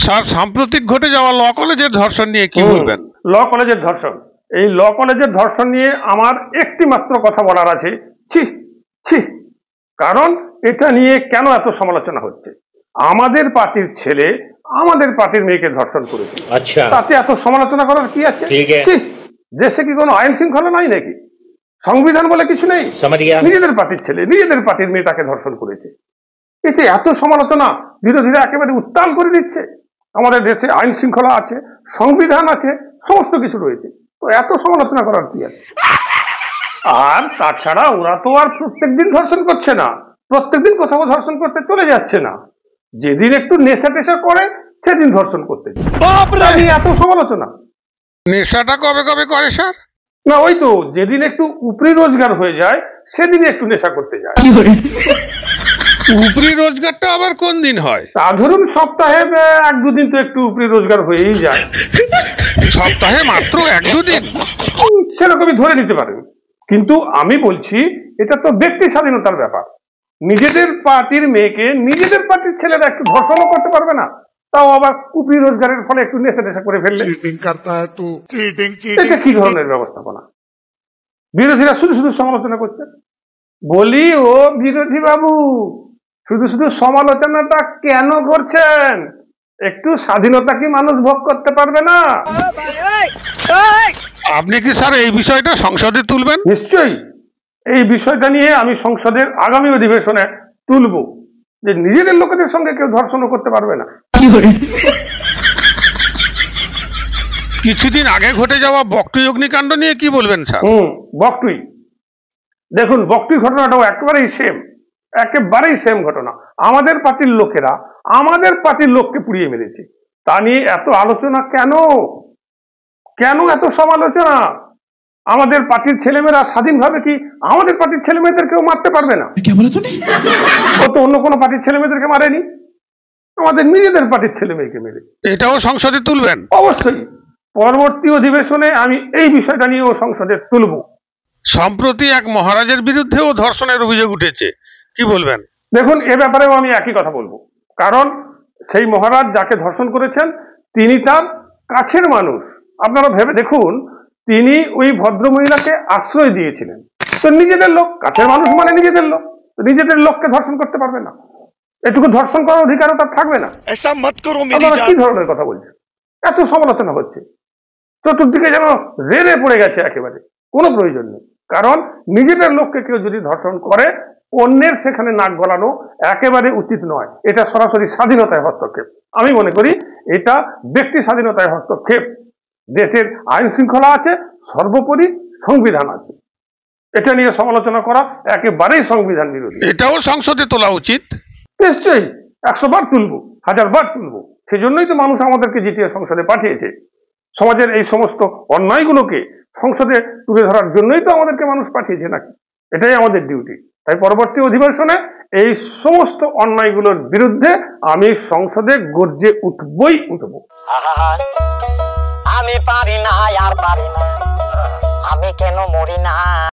Sir, সাম্প্রতিক ঘটে যাওয়া ল কলেজের ধর্ষণ নিয়ে কি বলবেন? ল কলেজের ধর্ষণ, এই ল কলেজের ধর্ষণ নিয়ে আমার একটি মাত্র কথা বলার আছে, ছি ছি। কারণ এটা নিয়ে কেন এত সমালোচনা হচ্ছে? আমাদের পার্টির ছেলে আমাদের পার্টির মেয়েকে ধর্ষণ করেছে, আচ্ছা, তাতে এত সমালোচনা করার কি আছে? দেশে কি কোনো আইন শৃঙ্খলা নাই নাকি? সংবিধান বলে কিছু নেই? নিজেদের পার্টির ছেলে নিজেদের পার্টির মেয়েটাকে ধর্ষণ করেছে, এতে এত সমালোচনা বিরোধীরা একেবারে উত্তাল করে দিচ্ছে। আমাদের দেশে আইন শৃঙ্খলা আছে, সংবিধান আছে, সমস্ত কিছু রয়েছে, তো এত সমালোচনা করার কি আছে? আর তাছাড়া ওরা তো আর প্রত্যেকদিন ধর্ষণ করছে না, প্রত্যেকদিন কোথাও ধর্ষণ করতে চলে যাচ্ছে না, যেদিন একটু নেশা টেশা করে সেদিন ধর্ষণ করতে। এত সমালোচনা। নেশাটা কবে কবে করে স্যার? না, ওই তো যেদিন একটু উপরি রোজগার হয়ে যায় সেদিন একটু নেশা করতে যায়। উপরি রোজগারটা আবার কোন দিন হয়? তা ধরুন সপ্তাহে এক দুদিন তো একটু উপরি রোজগার হয়েই যায়। সপ্তাহে মাত্র এক দুদিন? সেরকমই ধরে নিতে পারেন, কিন্তু আমি বলছি এটা তো ব্যক্তি স্বাধীনতার ব্যাপার। নিজেদের পার্টির মেয়েকে নিজেদের পার্টির ছেলেরা একটু ধর্ষণও করতে পারবে না, তাও আবার উপরি রোজগারের ফলে একটু নেশা টেশা করে ফেললে। এটা কি ধরনের ব্যবস্থাপনা? বিরোধীরা শুধু শুধু সমালোচনা করছে। বলি, ও বিরোধী বাবু, শুধু শুধু সমালোচনাটা কেন করছেন? একটু স্বাধীনতা কি মানুষ ভোগ করতে পারবে না? আপনি কি স্যার এই বিষয়টা সংসদে তুলবেন? নিশ্চয়ই, এই বিষয়টা নিয়ে আমি সংসদের আগামী অধিবেশনে তুলব, যে নিজেদের লোকেদের সঙ্গে কেউ ধর্ষণও করতে পারবে না। কিছুদিন আগে ঘটে যাওয়া বকটুই অগ্নিকাণ্ড নিয়ে কি বলবেন স্যার? বকটুই, দেখুন বকটুই ঘটনাটাও একেবারেই সেম ঘটনা। আমাদের পার্টির লোকেরা আমাদের পার্টির লোককে পুড়িয়ে মেরেছে, তা নিয়ে এত আলোচনা কেন? কেন এত সমালোচনা? আমাদের পার্টির ছেলেমেয়েরা স্বাধীনভাবে কি আমাদের পার্টির ছেলে মেয়েদেরকেও মারতে পারবে না? ও তো অন্য কোনো পার্টির ছেলে মেয়েদেরকে মারেনি, আমাদের নিজেদের পার্টির ছেলে মেয়েকে মেরে। এটাও সংসদে তুলবেন? অবশ্যই, পরবর্তী অধিবেশনে আমি এই বিষয়টা নিয়েও সংসদে তুলব। সম্প্রতি এক মহারাজের বিরুদ্ধেও ধর্ষণের অভিযোগ উঠেছে, কি বলবেন? দেখুন, এ ব্যাপারেও আমি একই কথা বলবো, কারণ সেই মহারাজ যাকে ধর্ষণ করেছেন তিনি তার কাছের মানুষ। আপনারা ভেবে দেখুন, তিনি ওই ভদ্রমহিলাকে আশ্রয় দিয়েছিলেন, তো নিজেদের লোক, কাছের মানুষ মানে নিজেদের লোক, নিজেদের লোককে ধর্ষণ করতে পারবে না? এটুকু ধর্ষণ করার অধিকারও তার থাকবে না? কি ধরনের কথা বলছে? এত সমালোচনা হচ্ছে, চতুর্দিকে যেন রেড়ে পড়ে গেছে, একেবারে কোনো প্রয়োজন নেই। কারণ নিজেদের লোককে কেউ যদি ধর্ষণ করে, অন্যের সেখানে নাক গলানো একেবারে উচিত নয়। এটা সরাসরি স্বাধীনতায় হস্তক্ষেপ। আমি মনে করি এটা ব্যক্তি স্বাধীনতায় হস্তক্ষেপ। দেশের আইন শৃঙ্খলা আছে, সর্বোপরি সংবিধান আছে, এটা নিয়ে সমালোচনা করা একেবারেই সংবিধান বিরোধী। এটাও সংসদে তোলা উচিত। নিশ্চয়ই, 100 বার তুলবো, 1000 বার তুলবো। সেজন্যই তো মানুষ আমাদেরকে জিতিয়ে সংসদে পাঠিয়েছে। সমাজের এই সমস্ত অন্যায়গুলোকে সংসদে তুলে ধরার জন্যই তো আমাদেরকে মানুষ পাঠিয়েছে নাকি? এটাই আমাদের ডিউটি। তাই পরবর্তী অধিবেশনে এই সমস্ত অন্যায়গুলোর বিরুদ্ধে আমি সংসদে গর্জে উঠবই উঠবো। আমি পারি না, আর পারি না, আমি কেন মরি না।